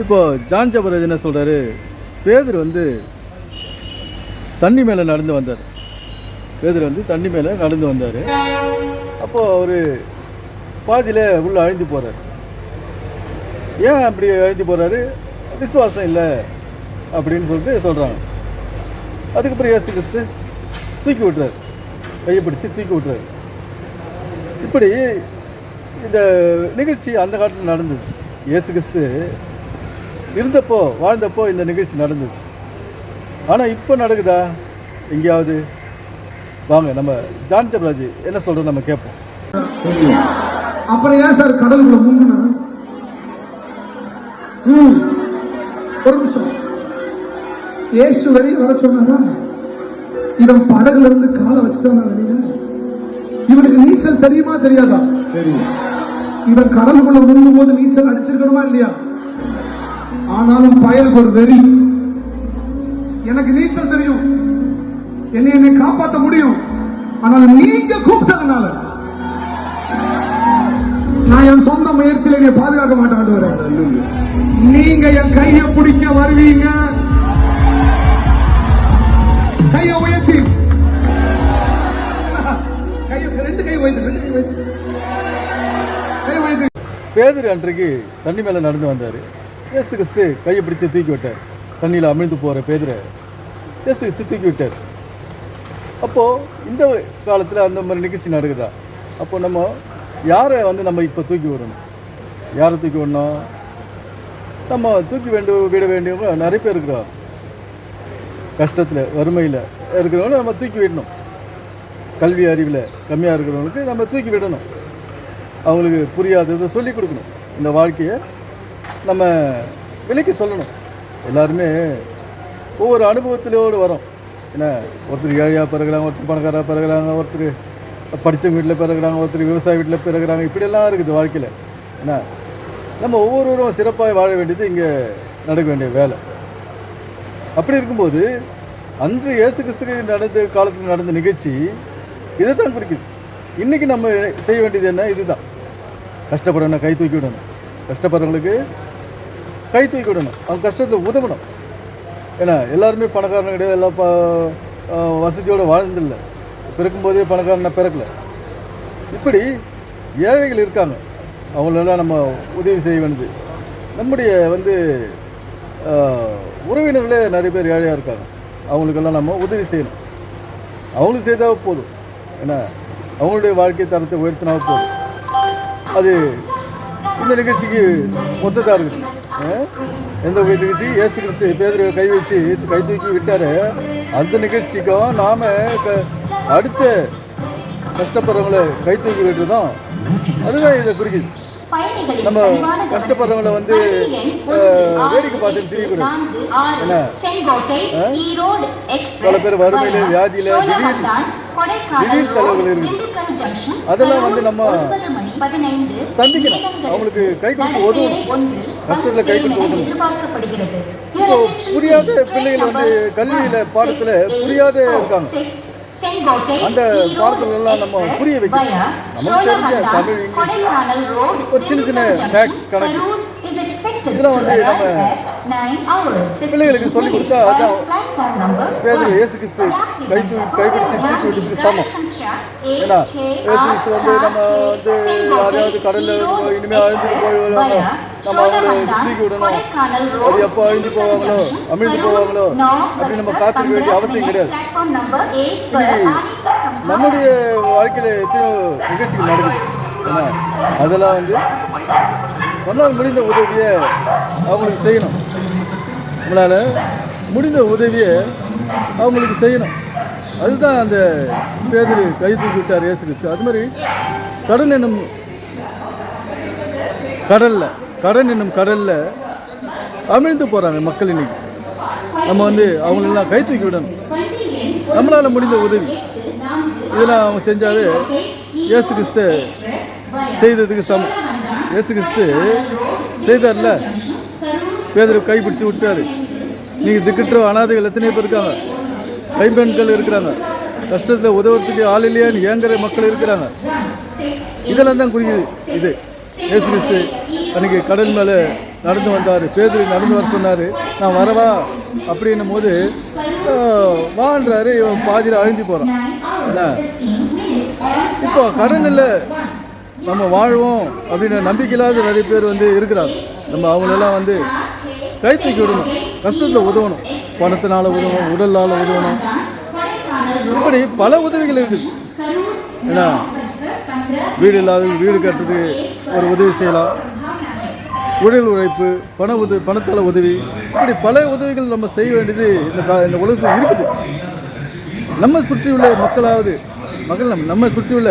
இப்போது ஜான் ஜபராஜ் என்ன சொல்கிறாரு, பேதுரு வந்து தண்ணி மேலே நடந்து வந்தார். பேதுரு வந்து தண்ணி மேலே நடந்து வந்தார். அப்போது அவர் பாதியில் உள்ளே அழிந்து போகிறார். ஏன் அப்படி அழிந்து போகிறாரு? விசுவாசம் இல்லை அப்படின்னு சொல்லிட்டு சொல்கிறாங்க. அதுக்கப்புறம் இயேசு கிறிஸ்து தூக்கி விட்டுறாரு, கையை பிடிச்சி தூக்கி விட்டுறாரு. இப்படி இந்த நிகழ்ச்சி அந்த காலத்தில் நடந்தது. இயேசு கிறிஸ்து இருந்தப்போ வாழ்ந்தப்போ இந்த நிகழ்ச்சி நடந்தது. ஆனால் இப்போ நடக்குதா எங்கேயாவது? வாங்க நம்ம ஜான் ஜபராஜ் என்ன சொல்கிறோம் நம்ம கேட்போம். அப்புறம் ஏன் சார் கடலுக்குள்ள முங்குனா? ஒரு நிமிஷம், இயேசு வெளியே வர சொன்னா இவன் படகுல இருந்து காலை வச்சுட்டான் வெளியில. இவனுக்கு நீச்சல் தெரியுமா தெரியாதா? தெரியும். இவன் கடலுக்குள்ள முங்கும் போது நீச்சல் அடிச்சிருக்கணுமா இல்லையா? ஆனாலும் பயலுக்கு ஒரு வெறி, எனக்கு நீச்சல் தெரியும், என்னை காப்பாற்ற முடியும், ஆனால் நீங்க கூப்பிட்டதுனால நான் என் சொந்த முயற்சியில என்னை பாதுகாக்க மாட்டேன். நீங்க என் கையை பிடிக்க வருவீங்க. கையை உயர்த்தி, ரெண்டு கை வைத்து பேதுரு அன்றைக்கு தண்ணி மேலே நடந்து வந்தார். இயேசு கிறிஸ்து கையை பிடிச்சி தூக்கி விட்டார். தண்ணியில் அமிழ்ந்து போகிற பேதுரை இயேசு கிறிஸ்து தூக்கி விட்டார். அப்போது இந்த காலத்தில் அந்த மாதிரி நிகழ்ச்சி நடக்குதா? அப்போது நம்ம யாரை வந்து நம்ம இப்போ தூக்கி விடணும்? யாரை தூக்கி விடணும்? நம்ம தூக்கி விட வேண்டியவங்க நிறைய பேர் இருக்கிறோம். கஷ்டத்தில் வறுமையில் இருக்கிறவங்க நம்ம தூக்கி விடணும். கல்வி அறிவில் கம்மியாக இருக்கிறவங்களுக்கு நம்ம தூக்கி விடணும். அவங்களுக்கு புரியாததை சொல்லிக் கொடுக்கணும். இந்த வாழ்க்கையை நம்ம விலைக்கு சொல்லணும். எல்லாருமே ஒவ்வொரு அனுபவத்திலோடு வரோம். ஏன்னா ஒருத்தர் ஏழையாக பிறகுறாங்க, ஒருத்தர் பணக்காராக பிறகுறாங்க, ஒருத்தர் படித்தவங்க வீட்டில் பிறகுறாங்க, ஒருத்தர் விவசாய வீட்டில் பிறகுறாங்க. இப்படியெல்லாம் இருக்குது வாழ்க்கையில். ஏன்னா நம்ம ஒவ்வொருவரும் சிறப்பாக வாழ வேண்டியது இங்கே நடக்க வேண்டிய வேலை. அப்படி இருக்கும்போது அன்று இயேசு கிறிஸ்து நடந்த காலத்தில் நடந்த நிகழ்ச்சி இதை தான் குறிக்குது. இன்றைக்கி நம்ம செய்ய வேண்டியது என்ன? இதுதான். கஷ்டப்படணும், கை தூக்கி விடணும். கஷ்டப்படுறவங்களுக்கு கை தூக்கி விடணும். அவங்க கஷ்டத்தில் உதவணும். ஏன்னா எல்லாருமே பணக்காரன் கிடையாது, எல்லாம் வசதியோடு வாழ்ந்தில்லை. பிறக்கும்போதே பணக்காரனை பிறக்கலை. இப்படி ஏழைகள் இருக்காங்க, அவங்களெல்லாம் நம்ம உதவி செய்ய வேண்டியது. நம்முடைய வந்து உறவினர்களே நிறைய பேர் ஏழையாக இருக்காங்க, அவங்களுக்கெல்லாம் நம்ம உதவி செய்யணும். அவங்களுக்கு செய்தால் போதும். ஏன்னா அவங்களுடைய வாழ்க்கை தரத்தை உயர்த்தினா போதும். அது இந்த நிகழ்ச்சிக்கு மொத்ததாக இருக்குது. எந்த நிகழ்ச்சி? இயேசு கிறிஸ்து பேதுரு கை தூக்கி விட்டார். அந்த நிகழ்ச்சிக்கும் நாம் அடுத்த கஷ்டப்படுறவங்களை கை தூக்கி விட்டுறதும் அதுதான் இதை குறிக்குது. நம்ம கஷ்டப்படுறவங்களை வந்து வேடிக்கை பார்த்துட்டு தெரியக்கூடாது. ஏன்னா பல பேர் வறுமையில், வியாதியில், திடீர் செலவுகள் இருக்குது. அதெல்லாம் வந்து நம்ம சந்திக்கணும். அவங்களுக்கு கை கொடுத்து உதவணும். கஷ்டத்தில் கை கொடுத்து உதவணும். இப்போ புரியாத பிள்ளைகள் வந்து கல்வியில் பாடத்தில் புரியாத இருக்காங்க. அந்த பாடத்துலலாம் நம்ம புரிய வைக்கணும். நமக்கு தெரிஞ்ச தமிழ், இங்கிலீஷ், ஒரு சின்ன சின்ன மேக்ஸ், கணக்கு, இதெல்லாம் வந்து நம்ம பிள்ளைகளுக்கு சொல்லிக் கொடுத்தா அதான் பேதுரு இயேசு கிறிஸ்து கைப்பிடிச்சு தூக்கி விட்டதுக்கு சமம். ஏன்னா இயேசு கிறிஸ்து வந்து நம்ம வந்து யாரையாவது கடலில் இனிமேல் அழிஞ்சிட்டு போயிடுவாங்க, நம்ம அவங்கள தூக்கி விடணும். அது எப்போ அழிஞ்சு போவாங்களோ, அமிழ்ந்து போவாங்களோ அப்படின்னு நம்ம காத்திருக்க வேண்டிய அவசியம் கிடையாது. இன்னைக்கு நம்முடைய வாழ்க்கையில் எத்தனையோ நிகழ்ச்சிகள் நடக்குது. ஏன்னா அதெல்லாம் வந்து நம்மளால் முடிந்த உதவியை அவங்களுக்கு செய்யணும். நம்மளால் முடிந்த உதவியை அவங்களுக்கு செய்யணும். அதுதான் அந்த பேதுரு கை தூக்கி விட்டார் இயேசு கிறிஸ்து. அது மாதிரி கடன் என்னும் கடலில் அமிழ்ந்து போகிறாங்க மக்கள். இன்னைக்கு நம்ம வந்து அவங்களெல்லாம் கை தூக்கி விடணும். நம்மளால் முடிந்த உதவி இதெல்லாம் அவங்க செஞ்சாவே இயேசு கிறிஸ்து செய்ததுக்கு சமம். இயேசு கிறிஸ்து செய்தார்ல, பேதுரு கை பிடிச்சி விட்டார். நீங்கள் திக்கற்ற அனாதைகள் எத்தனை பேர் இருக்காங்க, கைம்பெண்கள் இருக்கிறாங்க, கஷ்டத்தில் உதவுறதுக்கு ஆள் இல்லையான்னு ஏங்குற மக்கள் இருக்கிறாங்க. இதெல்லாம் தான் குறிக்குது. இது இயேசு கிறிஸ்து அன்றைக்கி கடல் மேலே நடந்து வந்தார். பேதுரு நடந்து வர சொன்னார். நான் வரவா அப்படின்னும் போது வான்றாரு. இவன் பாதியில் அழுந்தி போகிறான். என்ன இப்போ கடன் இல்லை, நம்ம வாழ்வோம் அப்படின்னு நம்பிக்கையில்லாத நிறைய பேர் வந்து இருக்கிறாங்க. நம்ம அவங்களெல்லாம் வந்து கை தூக்கி விடணும், கஷ்டத்தில் உதவணும், பணத்தினால உதவணும், உடலால் உதவணும், இப்படி பல உதவிகள் இருக்குது. ஏன்னா வீடு இல்லாத வீடு கட்டுறதுக்கு ஒரு உதவி செய்யலாம், உடல் உழைப்பு, பணத்தால் உதவி, இப்படி பல உதவிகள் நம்ம செய்ய வேண்டியது இந்த உலகத்தில் இருக்குது. நம்ம சுற்றியுள்ள மக்களாவது நம்ம சுற்றியுள்ள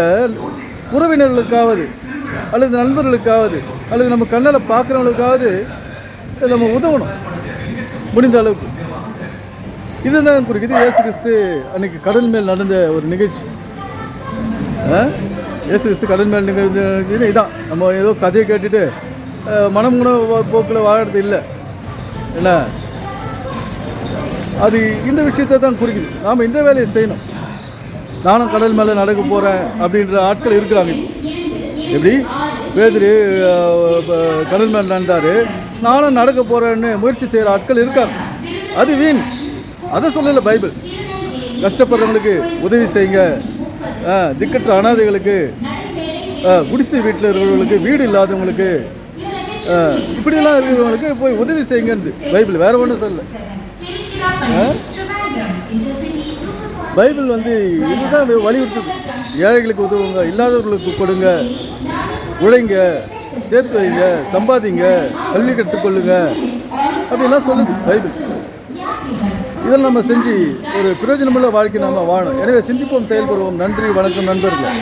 உறவினர்களுக்காவது அல்லது நண்பர்களுக்காவது அல்லது நம்ம கண்ணால் பார்க்குறவங்களுக்காவது நம்ம உதவணும் முடிந்த அளவுக்கு. இதுதான் குறிக்குது இயேசு கிறிஸ்து அன்னைக்கு கடல் மேல் நடந்த ஒரு நிகழ்ச்சி. இயேசு கிறிஸ்து கடல் மேல் நிகழ்ந்த இதான். நம்ம ஏதோ கதையை கேட்டுட்டு மனம் போக்கில் வாழறது இல்லை. என்ன அது இந்த விஷயத்தை தான் குறிக்குது. நாம் இந்த வேலையை செய்யணும். நானும் கடல் மேலே நடக்க போகிறேன் அப்படின்ற ஆட்கள் இருக்கிறாங்க. எப்படி பேதுரு கடல் மேலே நடந்தார், நானும் நடக்க போகிறேன்னு முயற்சி செய்கிற ஆட்கள் இருக்காங்க. அது வீண். அதை சொல்லலை பைபிள். கஷ்டப்படுறவங்களுக்கு உதவி செய்யுங்க, திக்கற்ற அனாதைகளுக்கு, குடிசை வீட்டில் இருக்கிறவங்களுக்கு, வீடு இல்லாதவங்களுக்கு, இப்படியெல்லாம் இருக்கிறவங்களுக்கு போய் உதவி செய்யுங்கன்னு பைபிள். வேறு ஒன்றும் சொல்லலை. பைபிள் வந்து இதுதான் வலியுறுத்துது. ஏழைகளுக்கு உதவுங்க, இல்லாதவர்களுக்கு கொடுங்க, உழைங்க, சேர்த்து வைங்க, சம்பாதிங்க, கல்வி கற்றுக்கொள்ளுங்க அப்படிலாம் சொல்லுது பைபிள். இதெல்லாம் நம்ம செஞ்சு ஒரு பிரயோஜனமுள்ள வாழ்க்கை நாம் வாழணும். எனவே சிந்திப்போம், செயல்படுவோம். நன்றி, வணக்கம் நண்பர்களே.